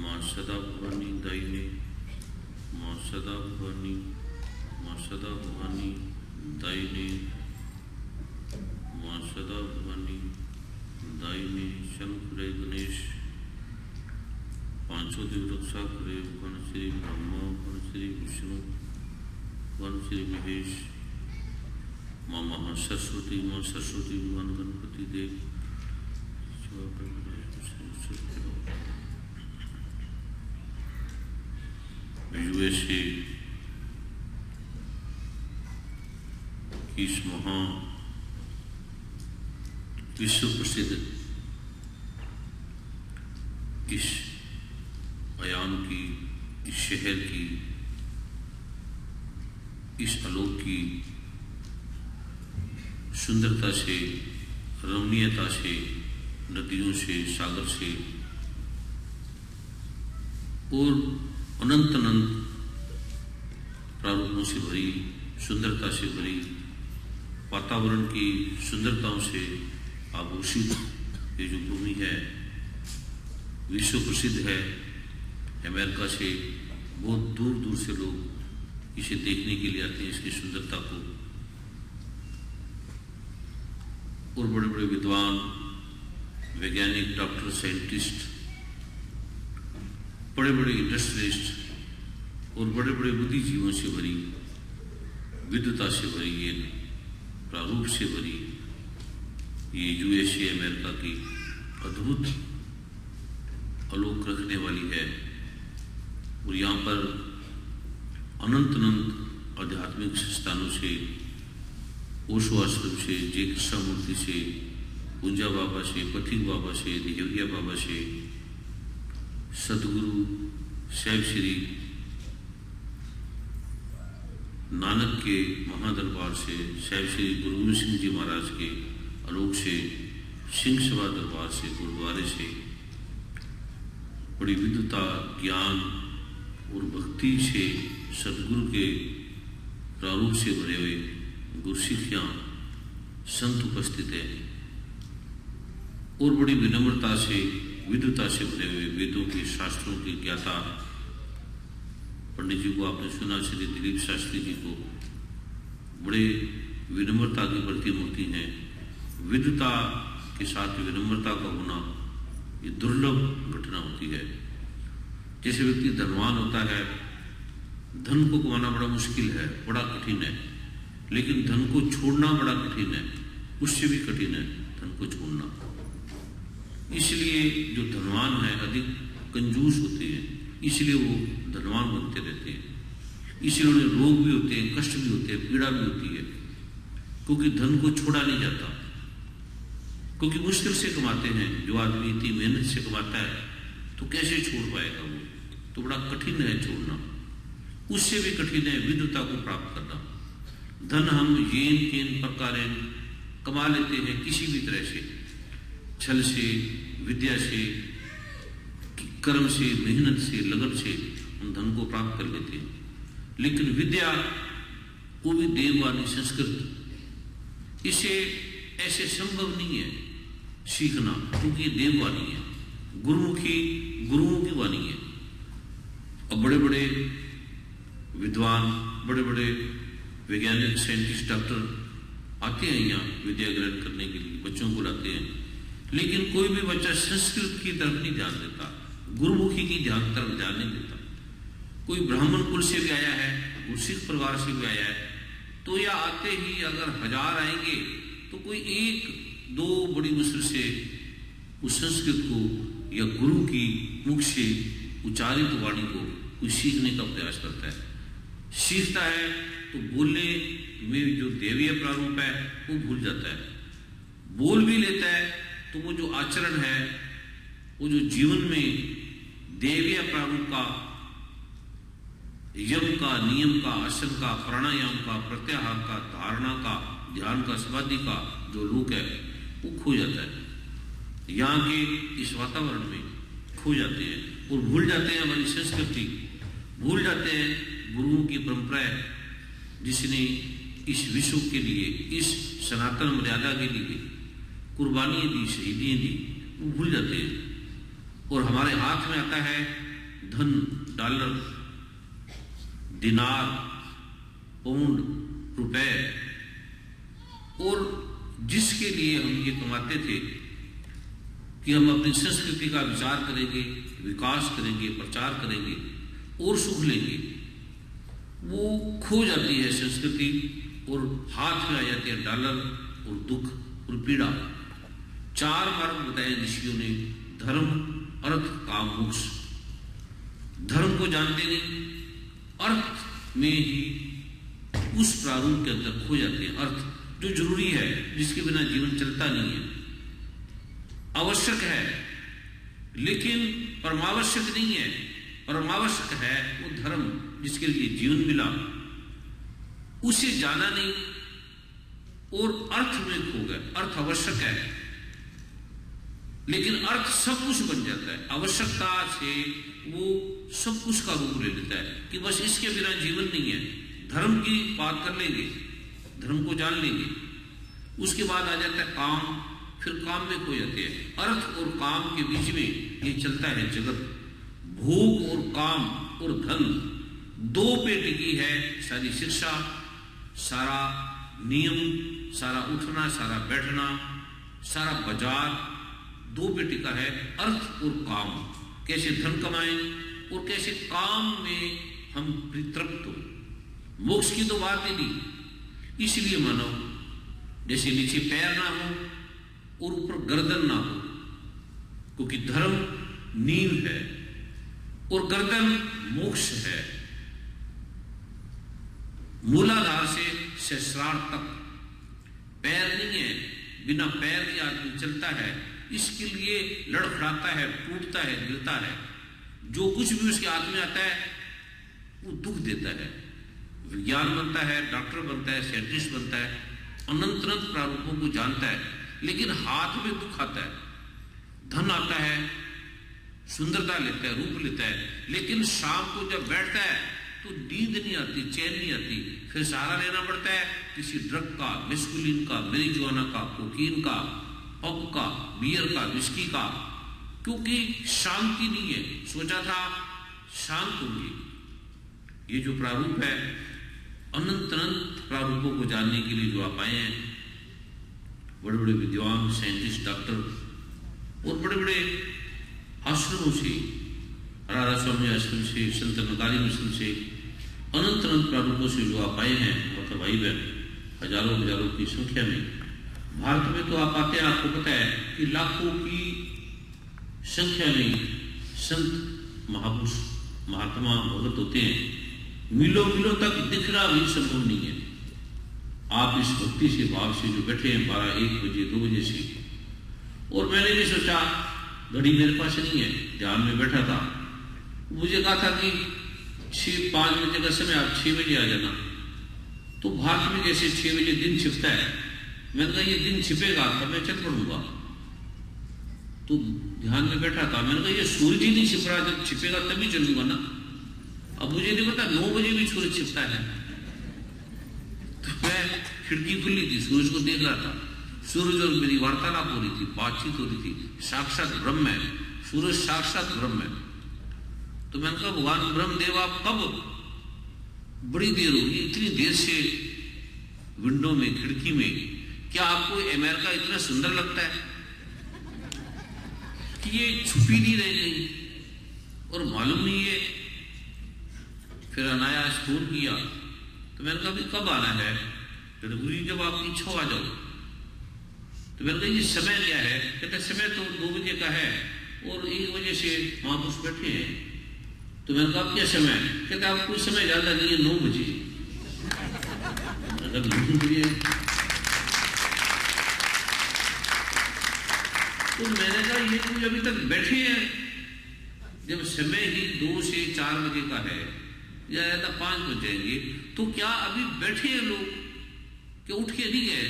माँ सदा भवानी दायिनी, माँ सदा भवानी, माँ सदा भवानी दायिनी, माँ सदा भवानी दायिनी। शंकर गणेश पांचों दिव रक्षा करे। भगवान श्री ब्रह्मा, भगवान श्री विष्णु, भगवान श्री महेश, माँ महासरस्वती, माँ सरस्वती, भगवान गणपति देव। यूएसए इस महा विश्व प्रसिद्ध इस अयान की, इस शहर की, इस आलोक की सुंदरता से, रमणीयता से, नदियों से, सागर से और अनंत अनंत प्रारूपों से भरी, सुंदरता से भरी, वातावरण की सुंदरताओं से आभूषित ये जो भूमि है, विश्व प्रसिद्ध है। अमेरिका से बहुत दूर दूर से लोग इसे देखने के लिए आते हैं, इसकी सुंदरता को। और बड़े बड़े विद्वान, वैज्ञानिक, डॉक्टर, साइंटिस्ट, बड़े बड़े इंडस्ट्रियलिस्ट और बड़े बड़े बुद्धिजीवों से भरी, विद्वता से भरी, ये प्रारूप से भरी ये यूएसए अमेरिका की अद्भुत आलोक रखने वाली है। और यहाँ पर अनंत अनंत आध्यात्मिक स्थानों से, ओशो आश्रम से, जय कृष्णमूर्ति से, पूंजा बाबा से, पथिक बाबा से, देवरिया बाबा से, सदगुरु साहिब श्री नानक के महादरबार से, साहिब श्री गुरु गोबिंद सिंह जी महाराज के आलोक से, सिंह सभा दरबार से, गुरुद्वारे से बड़ी विद्वता, ज्ञान और भक्ति से, सदगुरु के प्रारूप से भरे हुए गुरसिखियाँ संत उपस्थित हैं। और बड़ी विनम्रता से, विद्वता से भरे हुए वेदों के, शास्त्रों के ज्ञाता पंडित जी को आपने सुना, श्री दिलीप शास्त्री जी को, बड़े विनम्रता की प्रतिमूर्ति हैं। विद्वता के साथ विनम्रता का होना ये दुर्लभ घटना होती है। जैसे व्यक्ति धनवान होता है, धन को कमाना बड़ा मुश्किल है, बड़ा कठिन है, लेकिन धन को छोड़ना बड़ा कठिन है, उससे भी कठिन है धन को छोड़ना। इसलिए जो धनवान है अधिक कंजूस होते हैं, इसलिए वो धनवान बनते रहते हैं। इसलिए उन्हें रोग भी होते हैं, कष्ट भी होते हैं, पीड़ा भी होती है, क्योंकि धन को छोड़ा नहीं जाता। क्योंकि मुश्किल से कमाते हैं, जो आदमी इतनी मेहनत से कमाता है तो कैसे छोड़ पाएगा वो, तो बड़ा कठिन है छोड़ना। उससे भी कठिन है विद्वता को प्राप्त करना। धन हम येन केन प्रकारेण कमा लेते हैं, किसी भी तरह से, छल से, विद्या से, कर्म से, मेहनत से, लगन से हम धन को प्राप्त कर लेते हैं। लेकिन विद्या वो भी देववाणी संस्कृत, इसे ऐसे संभव नहीं है सीखना, क्योंकि देववाणी है, गुरुमुखी, गुरुओं की वाणी है। और बड़े बड़े विद्वान, बड़े बड़े वैज्ञानिक, साइंटिस्ट, डॉक्टर आते हैं यहाँ विद्या ग्रहण करने के लिए, बच्चों को लाते हैं। लेकिन कोई भी बच्चा संस्कृत की तरफ नहीं ध्यान देता, गुरुमुखी की तरफ ध्यान नहीं देता। कोई ब्राह्मण कुल से भी आया है, गुरसिख परिवार से भी आया है, तो या आते ही अगर 1000 आएंगे तो कोई 1-2 बड़ी मुश्किल से उस संस्कृत को या गुरु की मुख से उच्चारित वाणी को कोई सीखने का प्रयास करता है। सीखता है तो बोलने में जो देवीय प्रारूप है वो भूल जाता है। बोल भी लेता है तो वो जो आचरण है, वो जो जीवन में देवीय प्रारूप का, यम का, नियम का, आसन का, प्राणायाम का, प्रत्याहार का, धारणा का, ध्यान का, समाधि का जो लोक है वो खो जाता है। यहाँ के इस वातावरण में खो जाते हैं और भूल जाते हैं हमारी संस्कृति, भूल जाते हैं गुरुओं की परंपराएं, जिसने इस विश्व के लिए, इस सनातन मर्यादा के लिए कुर्बानियां दी, शहीदियां दी, वो भूल जाते हैं। और हमारे हाथ में आता है धन, डॉलर, दिनार, पाउंड, रुपए, और जिसके लिए हम ये कमाते थे कि हम अपनी संस्कृति का विचार करेंगे, विकास करेंगे, प्रचार करेंगे और सुख लेंगे, वो खो जाती है संस्कृति और हाथ में आ जाते हैं डॉलर और दुख और पीड़ा। 4 मार्ग बताए ऋषियों ने, धर्म, अर्थ, काम, मोक्ष। धर्म को जानते नहीं, अर्थ में ही उस प्रारूप के अंदर खो जाते हैं। अर्थ जो जरूरी है, जिसके बिना जीवन चलता नहीं है, आवश्यक है लेकिन परमावश्यक नहीं है। परमावश्यक है वो धर्म जिसके लिए जीवन मिला, उसे जाना नहीं और अर्थ में खो गए। अर्थ आवश्यक है लेकिन अर्थ सब कुछ बन जाता है। आवश्यकता से वो सब कुछ का रूप ले लेता है कि बस इसके बिना जीवन नहीं है। धर्म की बात कर लेंगे, धर्म को जान लेंगे, उसके बाद आ जाता है काम, फिर काम में खो जाते हैं। अर्थ और काम के बीच में ये चलता है जगत। भोग और काम और धन, 2 पे टिकी है सारी शिक्षा, सारा नियम, सारा उठना, सारा बैठना, सारा बाजार 2 पे टिका है, अर्थ और काम। कैसे धन कमाएं और कैसे काम में हम तृप्त हो। मोक्ष की तो बात ही नहीं। इसलिए मानव जैसे नीचे पैर ना हो और ऊपर गर्दन ना हो, क्योंकि धर्म नींव है और गर्दन मोक्ष है। मूलाधार से सहस्रार तक पैर नहीं है, बिना पैर के आदमी चलता है। इसके लिए लड़खड़ाता है, टूटता है, गिरता है। जो कुछ भी उसके हाथ में आता है वो दुख देता है। विज्ञान बनता है, डॉक्टर बनता है, साइंटिस्ट बनता है, अनंत अनंत प्रारूपों को जानता है, लेकिन हाथ में दुख आता है। धन आता है, सुंदरता लेता है, रूप लेता है, लेकिन शाम को जब बैठता है तो नींद नहीं आती, चैन नहीं आती। फिर सहारा लेना पड़ता है किसी ड्रग का, मेस्कुलिन का, मेरिजुआना का, कोकीन का, पब का, बियर का, विस्की का, क्योंकि शांति नहीं है। सोचा था शांत होंगे। ये जो प्रारूप है, अनंत अनंत प्रारूपों को जानने के लिए जो आप आए हैं, बड़े बड़े विद्वान, साइंटिस्ट, डॉक्टर और बड़े बड़े आश्रमों से, राधा स्वामी आश्रम से, संत नगारी मिशन से, अनंत अनंत प्रारूपों से जो आप आए हैं, मतलब भाई बहन हजारों हजारों की संख्या में। भारत में तो आप आते हैं, आपको पता है कि लाखों की संख्या में संत, महापुरुष, महात्मा, भगत होते हैं। मीलों मीलों तक दिखना भी संभव नहीं है। आप इस भक्ति से, भाव से जो बैठे हैं 12-1 बजे 2 बजे से, और मैंने भी सोचा, घड़ी मेरे पास नहीं है, ध्यान में बैठा था, मुझे कहा था कि 6-5 बजे का समय, आप 6 बजे आ जाना। तो भारत में जैसे 6 बजे दिन छिपता है, मैंने कहा ये दिन छिपेगा तब मैं चल पड़ूंगा। तो ध्यान में बैठा था, मैंने कहा ये सूरज ही नहीं छिप रहा, जब छिपेगा तभी चलूंगा ना। अब मुझे नहीं पता 9 बजे भी सूरज छिपता है। तो मैं खिड़की खुली थी, सूरज को देख रहा था। सूरज और मेरी वार्तालाप हो रही थी, बातचीत हो रही थी। साक्षात ब्रह्म है, सूरज साक्षात ब्रह्म है। तो मैंने कहा भगवान ब्रह्मदेव आप कब? बड़ी देर होगी, इतनी देर से विंडो में, खिड़की में, क्या आपको अमेरिका इतना सुंदर लगता है कि ये छुपी नहीं रह गई और मालूम नहीं है? फिर अनायास फोन किया, तो मैंने कहा अभी कब आना है? तो गुरु जी जब आपकी इच्छा आ जाओ। तो मैंने कहा ये समय क्या है? कहते समय तो 2 बजे का है और 1 बजे से महापुरुष बैठे हैं। तो मैंने कहा क्या समय? कहते आपको समय ज्यादा नहीं है, 9 बजे। तो मैंने कहा ये कुछ अभी तक बैठे हैं, जब समय ही 2 से 4 बजे का है या ज्यादा 5 बज जाएंगे, तो क्या अभी बैठे हैं लोग? क्या उठ के नहीं गए?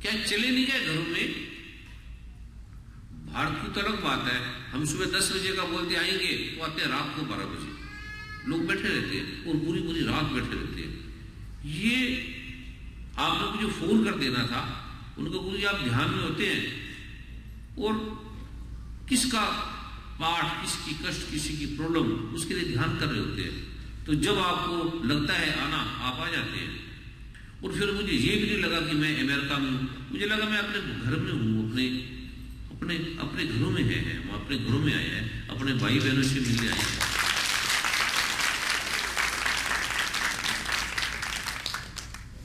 क्या चले नहीं गए घरों में? भारत की तो अलग बात है, हम सुबह 10 बजे का बोलते आएंगे, तो आते हैं रात को 12 बजे। लोग बैठे रहते हैं और पूरी पूरी रात बैठे रहते हैं। ये आप लोग जो फोन कर देना था, उनको गुरु जी आप ध्यान में होते हैं और किसका पाठ, किसी की कष्ट, किसी की प्रॉब्लम, उसके लिए ध्यान कर रहे होते हैं। तो जब आपको लगता है आना, आप आ जाते हैं। और फिर मुझे ये भी नहीं लगा कि मैं अमेरिका में हूँ, मुझे लगा मैं अपने घर में हूँ, अपने घरों में है, हम अपने घरों में आए हैं, अपने भाई बहनों से मिलने आए हैं।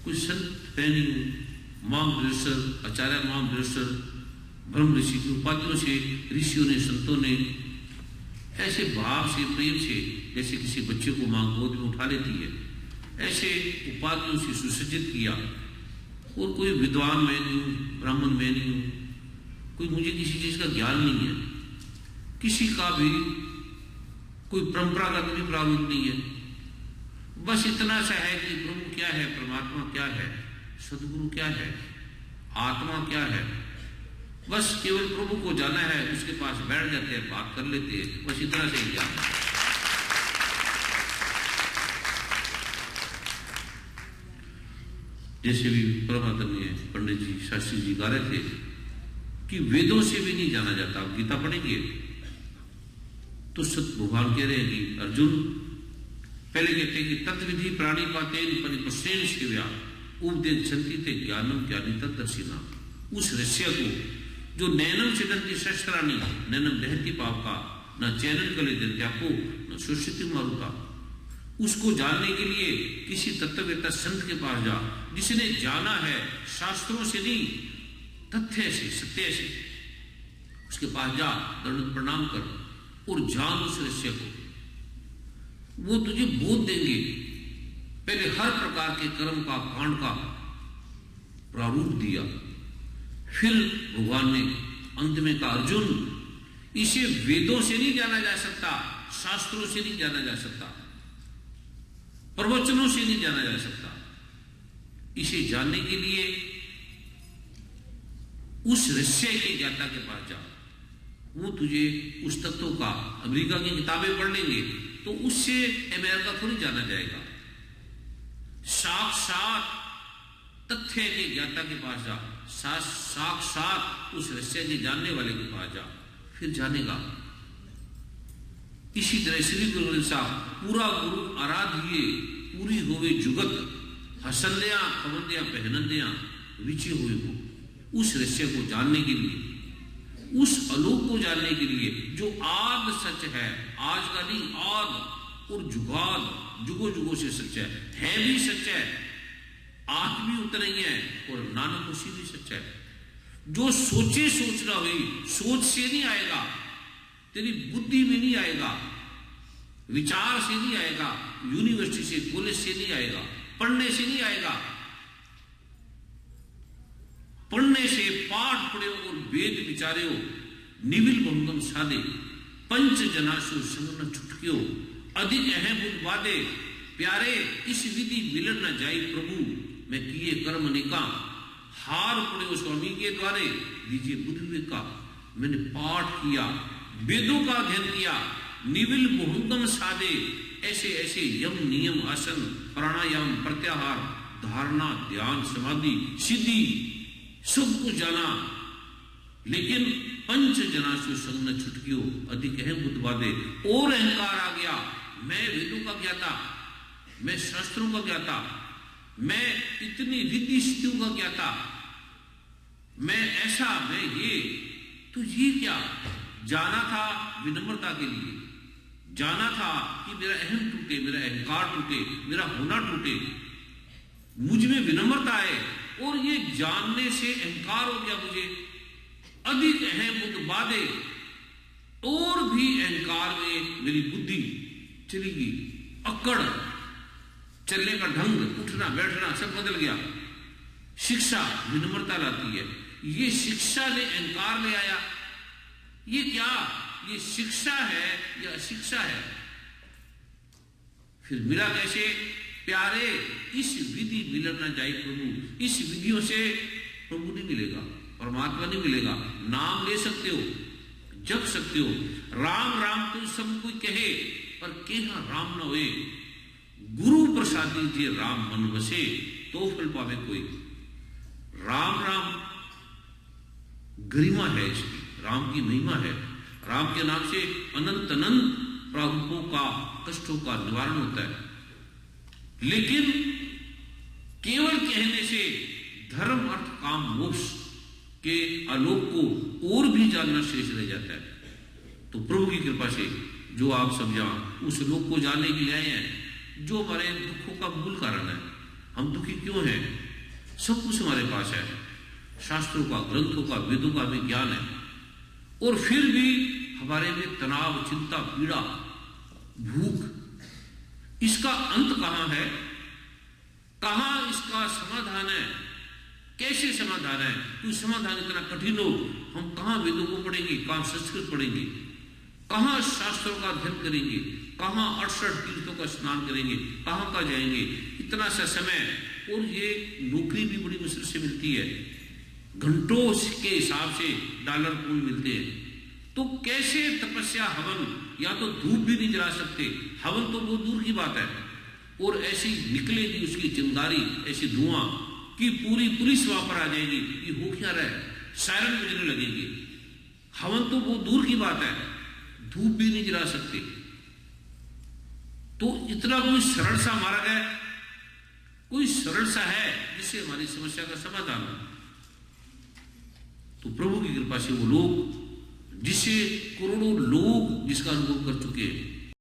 कुछ संत पैनी हूँ, मार्गदर्शक, आचार्य मार्गदर्शक, ब्रह्म ऋषि की उपाधियों से ऋषियों ने, संतों ने ऐसे भाव से, प्रेम से, जैसे किसी बच्चे को मां गोद में उठा लेती है, ऐसे उपाधियों से सुसज्जित किया। और कोई विद्वान मैं नहीं हूँ, ब्राह्मण मैं नहीं हूँ, कोई मुझे किसी चीज का ज्ञान नहीं है, किसी का भी कोई परंपरागत भी प्रारूप नहीं है। बस इतना सा है कि प्रभु क्या है, परमात्मा क्या है, सदगुरु क्या है, आत्मा क्या है, बस केवल प्रभु को जाना है, उसके पास बैठ जाते हैं, बात कर लेते हैं, बस इतना से ही ज्ञान है। जैसे भी परमात्मा पंडित जी, शास्त्री जी गा रहे थे कि वेदों से भी नहीं जाना जाता। आप गीता पढ़ेंगे तो सत भगवान कह रहे हैं कि अर्जुन, पहले कहते हैं कि तत्विधि प्राणी पातेन परिपश्येन शिव्या उपदेशन्ति ते ज्ञानम ज्ञानी तत्दर्शिना। उस रहस्य को जो नैनम छिदन्ति शस्त्राणि नैनम दहति पावका न चैनन कले दत्याको न सुश्रुति मारुता, उसको जानने के लिए किसी तत्ववेत्ता संत के पास जा, जिसने जाना है शास्त्रों से नहीं, तथ्य से, सत्य से, उसके पास जा, दंड प्रणाम कर और जान उस रहस्य को। वो तुझे बोध देंगे। पहले हर प्रकार के कर्म का, कांड का प्रारूप दिया, फिर भगवान ने अंत में कहा अर्जुन, इसे वेदों से नहीं जाना जा सकता, शास्त्रों से नहीं जाना जा सकता, प्रवचनों से नहीं जाना जा सकता। इसे जानने के लिए उस रहस्य के ज्ञाता के पास जा, वो तुझे उस तत्व का, अमेरिका की किताबें पढ़ लेंगे तो उससे अमेरिका थोड़ी जाना जाएगा। साक्षात तथ्य के ज्ञाता के पास जा, साक्षात उस रहस्य के जानने वाले के पास जा, फिर जानेगा। इसी तरह श्री गुरु ग्रंथ साहब पूरा गुरु आराधिए पूरी होवे जुगत हसंदिया पवंदिया पहनंदिया विचे हुए हो। उस रहस्य को जानने के लिए, उस आलोक को जानने के लिए जो आद सच है, आज का नहीं, आद और जुगाद, जुगो जुगो से सच है भी सच है, आज भी उतना ही है, और नानक उसी भी सच है। जो सोचे सोचना हुई, सोच से नहीं आएगा, तेरी बुद्धि में नहीं आएगा, विचार से नहीं आएगा, यूनिवर्सिटी से, कॉलेज से नहीं आएगा, पढ़ने से नहीं आएगा। पढ़ने से, पाठ पढ़े और वेद विचारे हो, निविल भंगम साधे, पंच जनाशु संग न छुटकियो, अधिक अहम बुद्ध वादे, प्यारे इस विधि मिलन न जाई प्रभु, मैं किए कर्म निका, हार पड़े उस स्वामी के द्वारे, दीजिए बुद्ध विवेक का। मैंने पाठ किया, वेदों का अध्ययन किया, निविल बहुंगम साधे, ऐसे ऐसे यम नियम आसन प्राणायाम प्रत्याहार धारणा ध्यान समाधि सिद्धि सब कुछ जाना, लेकिन पंच जनासु संग न छुटकियो, अधिक है बुद्धवादे, और अहंकार आ गया। मैं वेदों का ज्ञाता, मैं शास्त्रों का ज्ञाता, मैं इतनी रिद्धि सिद्धियों का ज्ञाता, मैं ऐसा, मैं ये, तो ये क्या जाना था? विनम्रता के लिए जाना था कि मेरा अहम टूटे, मेरा अहंकार टूटे, मेरा होना टूटे, मुझ में विनम्रता आए, और ये जानने से अहंकार हो गया मुझे, अधिक अहम बुद्ध बाधे, और भी अहंकार में मेरी बुद्धि चली गई, अकड़, चलने का ढंग, उठना बैठना सब बदल गया। शिक्षा विनम्रता लाती है, ये शिक्षा ने अहंकार ले आया। ये क्या, ये शिक्षा है या अशिक्षा है? फिर मिला कैसे? प्यारे इस विधि मिलन न जाए प्रभु, इस विधियों से प्रभु नहीं मिलेगा, परमात्मा नहीं मिलेगा। नाम ले सकते हो, जप सकते हो, राम राम तो सब कोई कहे, पर केहा राम न होए, गुरु प्रसादी जी राम मन बसे, तो फल पावे कोई। राम राम गरिमा है इसकी, राम की महिमा है। राम के नाम से अनंत अनंत प्रारूपों का, कष्टों का निवारण होता है। लेकिन केवल कहने से धर्म अर्थ काम मोक्ष के आलोक को और भी जानना शेष रह जाता है। तो प्रभु की कृपा से जो आप सब यहाँ उस लोक को जानने के लिए आए हैं, जो हमारे दुखों का मूल कारण है, हम दुखी क्यों हैं, सब कुछ हमारे पास है, शास्त्रों का, ग्रंथों का, वेदों का भी ज्ञान है, और फिर भी हमारे में तनाव, चिंता, पीड़ा, भूख, इसका अंत कहां है, कहां इसका समाधान है, कैसे समाधान है? कोई समाधान इतना कठिन हो, हम कहां वेदों को पढ़ेंगे, कहां संस्कृत पढ़ेंगे, कहां शास्त्रों का अध्ययन करेंगे, कहां 68 तीर्थों का स्नान करेंगे, कहां का जाएंगे, इतना सा समय, और ये नौकरी भी बड़ी मुश्किल से मिलती है, घंटों के हिसाब से डॉलर कौन मिलते हैं, तो कैसे तपस्या, हवन, या तो धूप भी नहीं जला सकते, हवन तो बहुत दूर की बात है, और ऐसी निकलेगी उसकी चिंगारी, ऐसी धुआं कि पूरी पुलिस वहां पर आ जाएगी, ये हो क्या रहा है, सायरन बजने लगेंगे। हवन तो बहुत दूर की बात है, धूप भी नहीं जला सकते, तो इतना कोई सरल सा मार्ग है, कोई सरल सा है जिससे हमारी समस्या का समाधान हो। तो प्रभु की कृपा से वो लोग, जिससे करोड़ों लोग जिसका अनुभव कर चुके हैं,